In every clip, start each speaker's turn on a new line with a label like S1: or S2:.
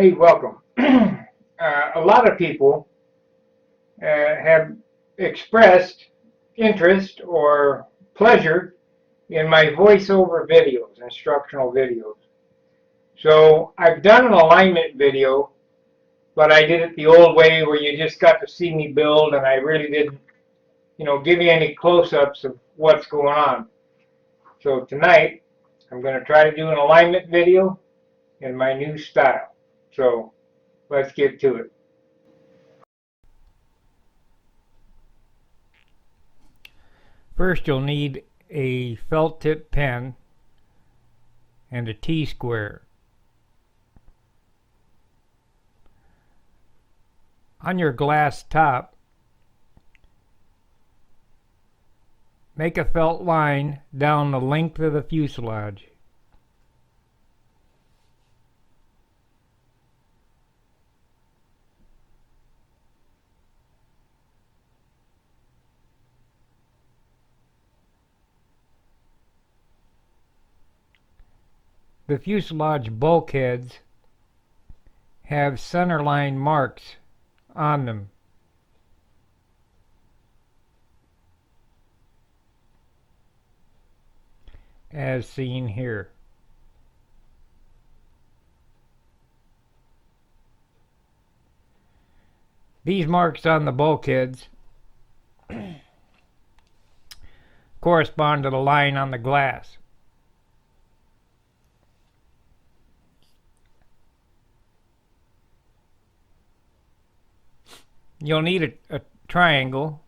S1: Hey, welcome. A lot of people have expressed interest or pleasure in my voiceover videos, instructional videos. So I've done an alignment video, but I did it the old way where you just got to see me build and I really didn't, give you any close-ups of what's going on. So tonight, I'm going to try to do an alignment video in my new style. So let's get to it. First, you'll need a felt tip pen and a T-square. On your glass top, make a felt line down the length of the fuselage. The fuselage bulkheads have centerline marks on them. As seen here. These marks on the bulkheads correspond to the line on the glass. You'll need a triangle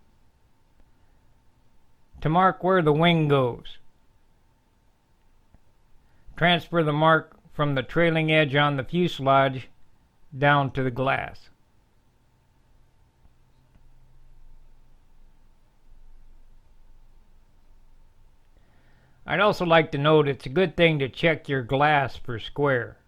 S1: to mark where the wing goes. Transfer the mark from the trailing edge on the fuselage down to the glass. I'd also like to note it's a good thing to check your glass for square.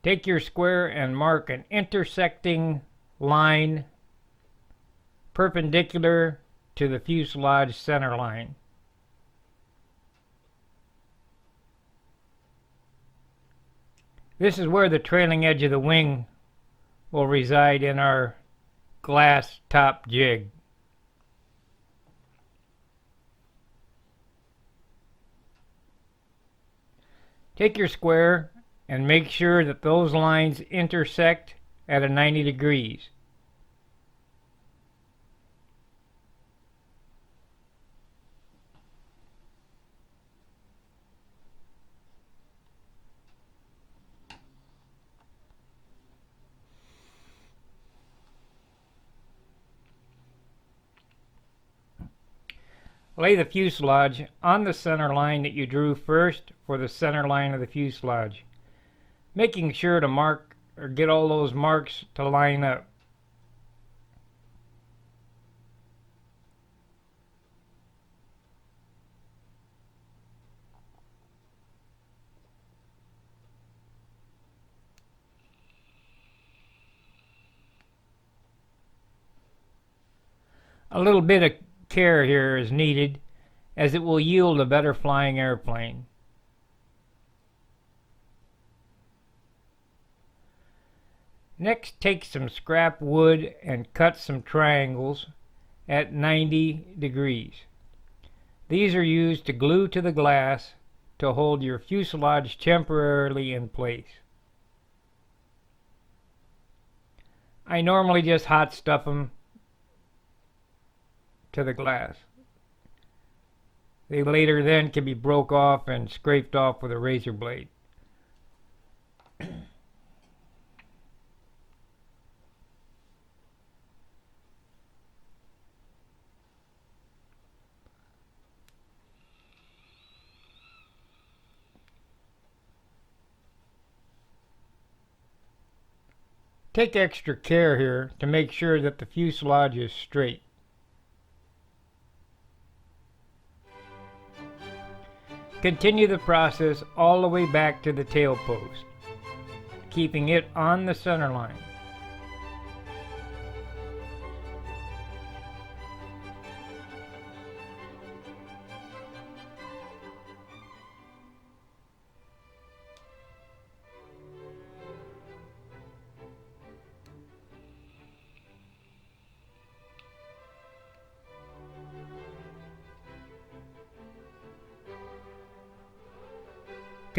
S1: Take your square and mark an intersecting line perpendicular to the fuselage center line. This is where the trailing edge of the wing will reside in our glass top jig. Take your square and make sure that those lines intersect at a 90 degrees. Lay the fuselage on the center line that you drew first for the center line of the fuselage, making sure to mark or get all those marks to line up. A little bit of care here is needed, as it will yield a better flying airplane. Next, take some scrap wood and cut some triangles at 90 degrees. These are used to glue to the glass to hold your fuselage temporarily in place. I normally just hot stuff them to the glass. They later then can be broke off and scraped off with a razor blade. Take extra care here to make sure that the fuselage is straight. Continue the process all the way back to the tail post, keeping it on the center line.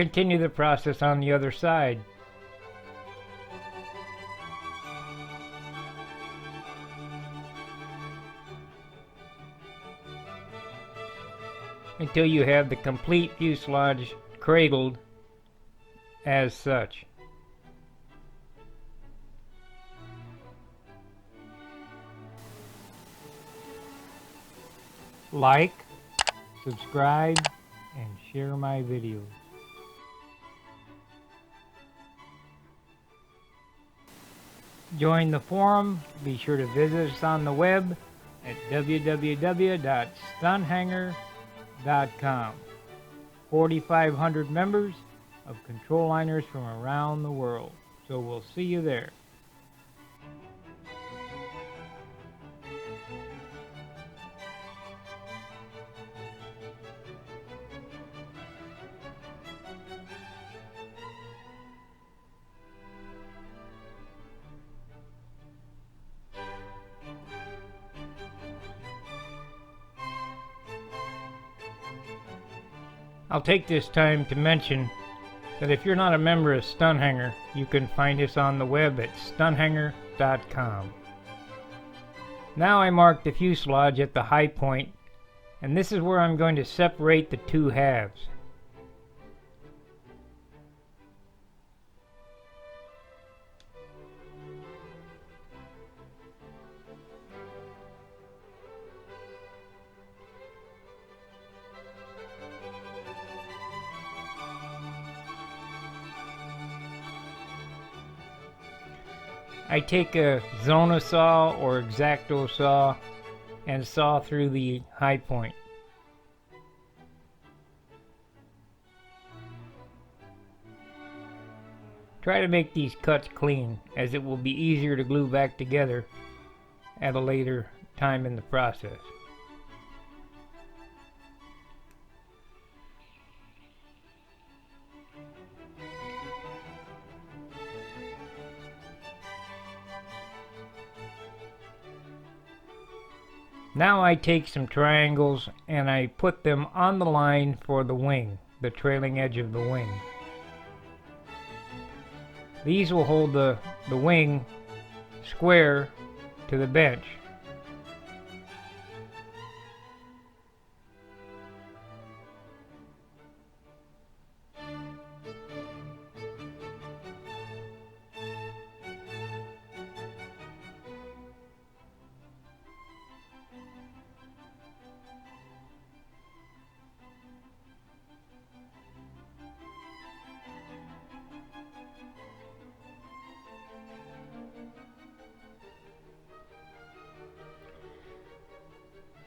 S1: continue the process on the other side. Until you have the complete fuselage cradled as such. Like, subscribe, and share my videos. Join the forum. Be sure to visit us on the web at www.stunthanger.com. 4,500 members of control liners from around the world. So we'll see you there. I'll take this time to mention that if you're not a member of Stunt Hanger, you can find us on the web at stunthanger.com. Now I mark the fuselage at the high point, and this is where I'm going to separate the two halves. I take a Zona saw or X-Acto saw and saw through the high point. Try to make these cuts clean, as it will be easier to glue back together at a later time in the process. Now I take some triangles and I put them on the line for the wing, the trailing edge of the wing. These will hold the wing square to the bench.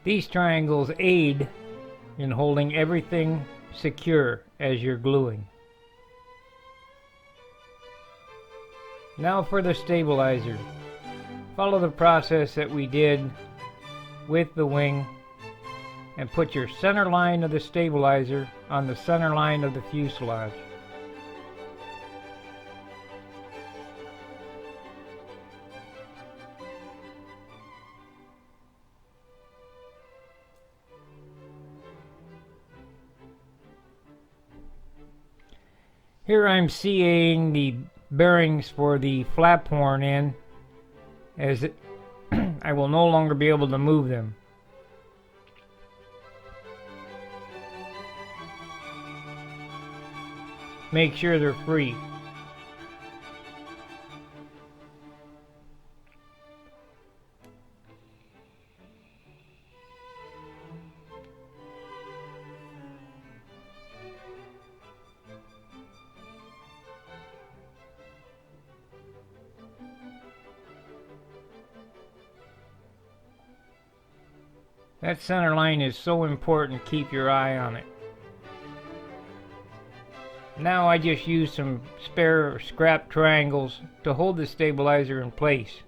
S1: These triangles aid in holding everything secure as you're gluing. Now for the stabilizer. Follow the process that we did with the wing and put your center line of the stabilizer on the center line of the fuselage. Here I'm CAing the bearings for the flap horn in, as I will no longer be able to move them. Make sure they're free. That center line is so important, keep your eye on it. Now I just use some spare scrap triangles to hold the stabilizer in place.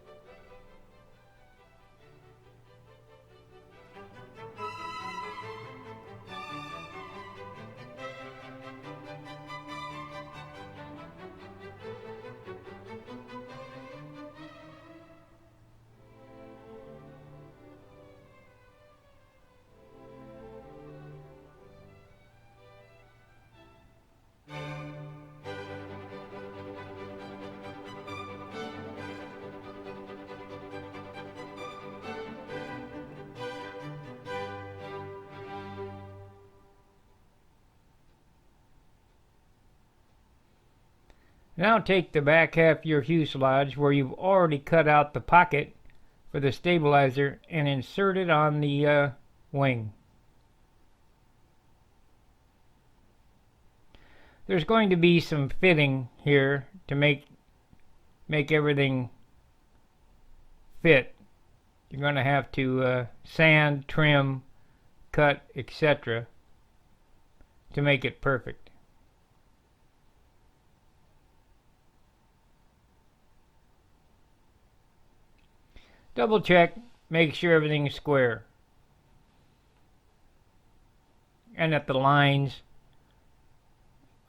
S1: Now take the back half of your fuselage where you've already cut out the pocket for the stabilizer and insert it on the wing. There's going to be some fitting here to make everything fit. You're going to have to sand, trim, cut, etc. to make it perfect. Double check, make sure everything's square and that the lines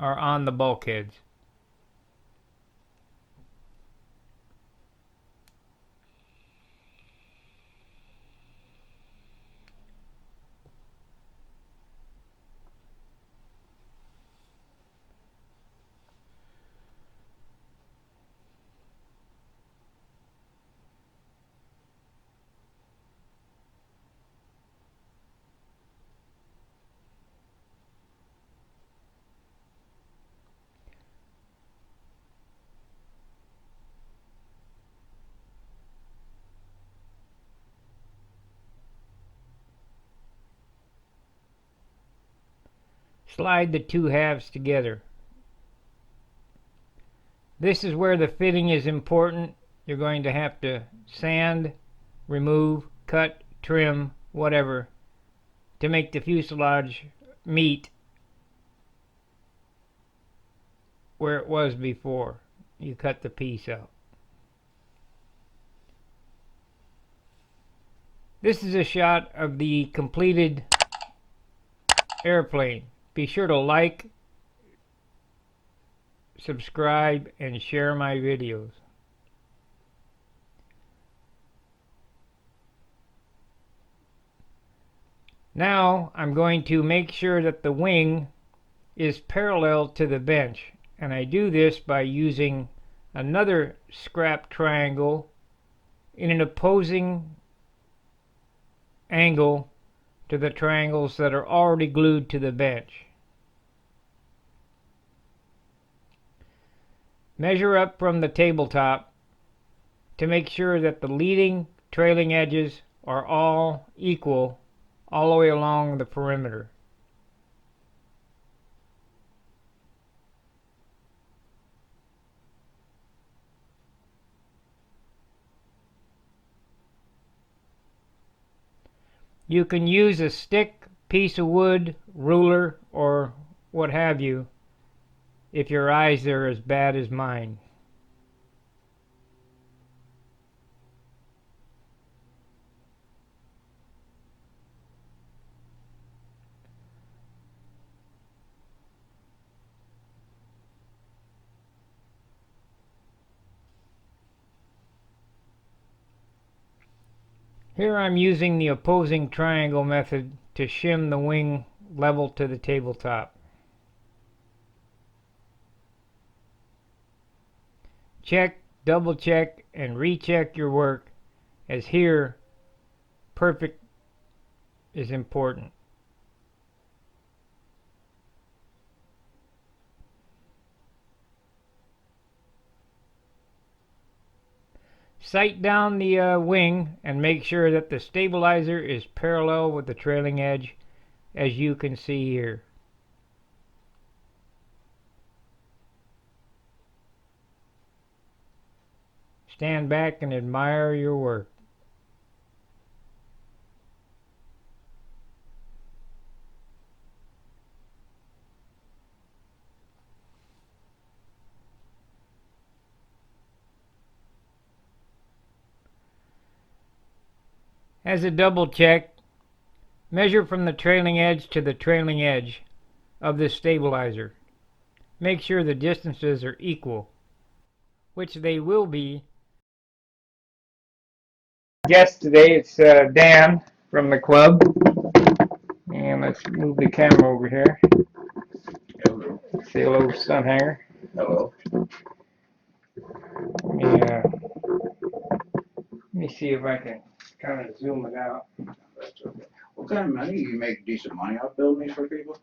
S1: are on the bulkheads. Slide the two halves together. This is where the fitting is important. You're going to have to sand, remove, cut, trim, whatever, to make the fuselage meet where it was before you cut the piece out. This is a shot of the completed airplane. Be sure to like, subscribe, and share my videos. Now I'm going to make sure that the wing is parallel to the bench, and I do this by using another scrap triangle in an opposing angle to the triangles that are already glued to the bench. Measure up from the tabletop to make sure that the leading, trailing edges are all equal all the way along the perimeter. You can use a stick, piece of wood, ruler, or what have you if your eyes are as bad as mine. Here I'm using the opposing triangle method to shim the wing level to the tabletop. Check, double check, and recheck your work, as here perfect is important. Sight down the wing and make sure that the stabilizer is parallel with the trailing edge, as you can see here. Stand back and admire your work. As a double check, measure from the trailing edge to the trailing edge of the stabilizer. Make sure the distances are equal, which they will be. Guest today, it's Dan from the club. And let's move the camera over here.
S2: Hello.
S1: Say hello, Stunt Hanger.
S2: Hello.
S1: Let me see if I can kind of zoom it out.
S2: That's okay. What kind of money? You make decent money out building these for people?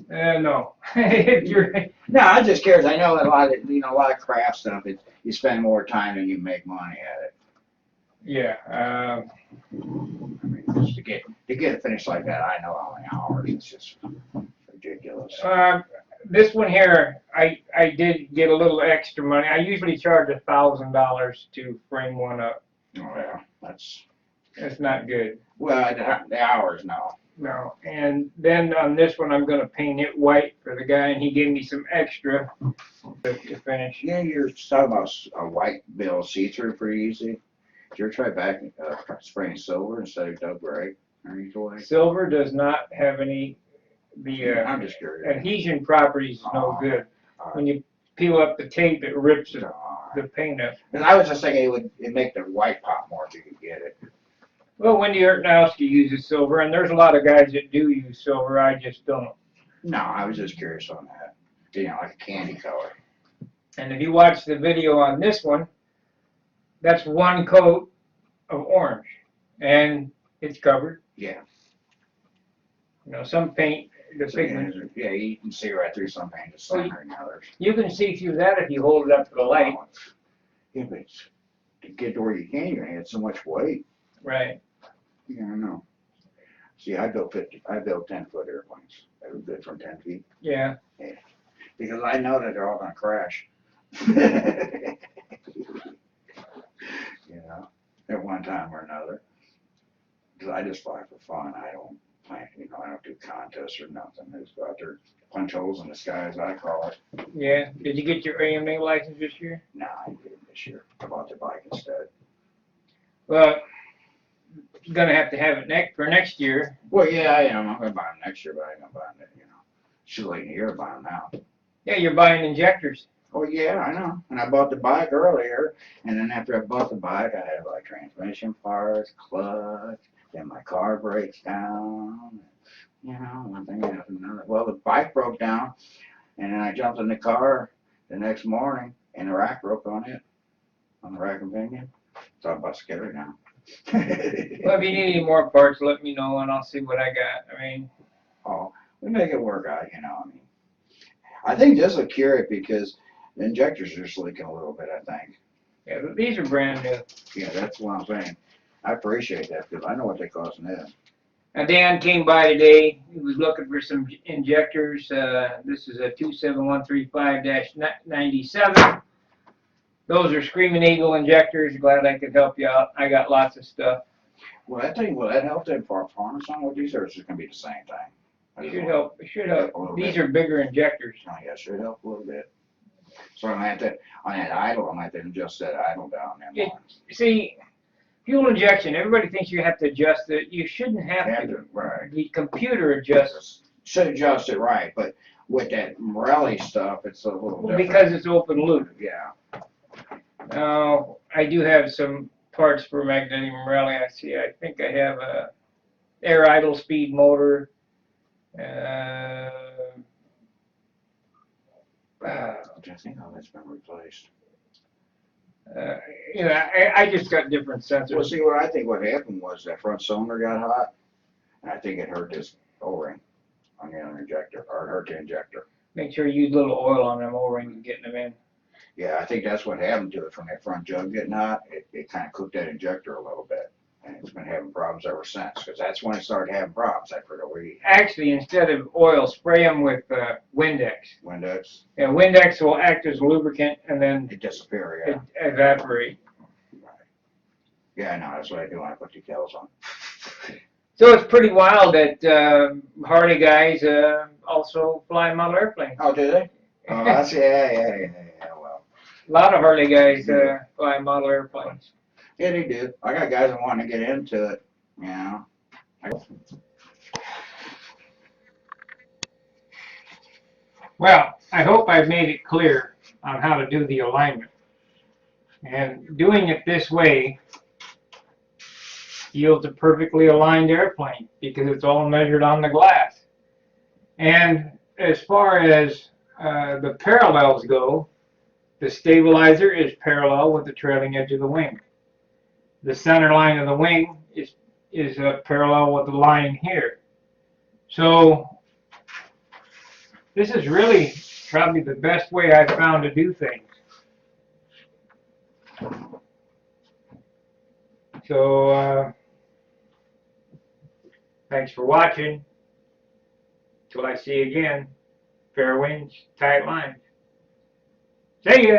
S1: No. You're,
S2: No, I'm just curious. I know a lot of, a lot of craft stuff, you spend more time than you make money at it.
S1: yeah.
S2: I mean, just to get it finished like that, I know how many hours. It's just ridiculous.
S1: This one here, I did get a little extra money. I usually charge $1,000 to frame one up.
S2: Oh yeah, that's
S1: not good.
S2: well, the hours no.
S1: No. And then on this one, I'm going to paint it white for the guy, and he gave me some extra to finish.
S2: Yeah, you're talking about a white bill see-through pretty easy. Did you ever try back spraying silver instead of dull gray?
S1: Silver does not have any.
S2: I'm just curious.
S1: Adhesion properties is no good. When you peel up the tape, it rips the paint up.
S2: And I was just thinking it'd make the white pop more if you could get it.
S1: Well, Wendy Ertnowski uses silver, and there's a lot of guys that do use silver. I just don't.
S2: No, I was just curious on that. Like a candy color.
S1: And if you watch the video on this one, that's one coat of orange, and it's covered.
S2: Yeah.
S1: Some paint, the pigment.
S2: Yeah, you can see right through some paint, just thinner than others.
S1: You can see through that if you hold it up to the light.
S2: Yeah, but to get to where you can, you're gonna add so much weight.
S1: Right.
S2: Yeah, I know. See, I built 10-foot airplanes. They were good from 10 feet.
S1: Yeah.
S2: Because I know that they're all gonna crash. At one time or another. Because I just fly for fun. I don't plan, I don't do contests or nothing. I just go out there, punch holes in the sky, as I call it.
S1: Yeah. Did you get your AMA license this year?
S2: No, I didn't get it this year. I bought the bike instead.
S1: Well, you're gonna have to have it for next year.
S2: Well, yeah, I am. I'm gonna buy them next year, but I ain't gonna buy them. It's too late in the year to buy them now.
S1: Yeah, you're buying injectors.
S2: Oh yeah, I know. And I bought the bike earlier, and then after I bought the bike, I had like transmission parts, clutch, then my car breaks down. One thing after another. Well, the bike broke down, and then I jumped in the car the next morning, and the rack broke on the rack and pinion. So I'm about scared now.
S1: Well, if you need any more parts, let me know, and I'll see what I got. I mean,
S2: we make it work out, I think this will cure it because the injectors are just leaking a little bit, I think.
S1: Yeah, but these are brand new.
S2: Yeah, that's what I'm saying. I appreciate that because I know what they cost now.
S1: Now, Dan came by today. He was looking for some injectors. This is a 27135-97. Those are Screaming Eagle injectors. Glad I could help you out. I got lots of stuff.
S2: Will that help them for harness on with these, or is it going to be the same thing?
S1: It should help. It should help. These are bigger injectors.
S2: Oh, yeah, it should help a little bit. So I'm going to have to, on that idle, I might have to adjust that idle down there.
S1: See, fuel injection, everybody thinks you have to adjust it. You shouldn't have to.
S2: Right.
S1: The computer adjusts.
S2: Should adjust it right, but with that Morelli stuff, it's a little different.
S1: Because it's open loop.
S2: Yeah.
S1: Now, I do have some parts for magnetic Morelli. I think I have a air idle speed motor.
S2: I think all that's been replaced.
S1: I just got different sensors.
S2: Well, see, what I think what happened was that front cylinder got hot, and I think it hurt this O-ring on the other injector, or it hurt the injector.
S1: Make sure you use a little oil on them O-rings and getting them in.
S2: Yeah, I think that's what happened to it from that front jug getting hot. It kind of cooked that injector a little bit, and it's been having problems ever since, because that's when it started having problems after the week.
S1: Actually, instead of oil, spray them with Windex.
S2: Windex?
S1: Yeah, Windex will act as a lubricant, and then
S2: it disappears, yeah.
S1: It evaporate.
S2: Right. Yeah, I know. That's what I do when I put decals on.
S1: So it's pretty wild that Harley guys also fly model airplanes.
S2: Oh, do they? Oh, that's, yeah, well.
S1: A lot of Harley guys fly model airplanes.
S2: Yeah, they do. I got guys that want to get into it,
S1: Well, I hope I've made it clear on how to do the alignment. And doing it this way yields a perfectly aligned airplane because it's all measured on the glass. And as far as the parallels go, the stabilizer is parallel with the trailing edge of the wing. The center line of the wing is parallel with the line here. So This is really probably the best way I've found to do things. So, thanks for watching. Till I see you again, fair winds, tight lines. See ya!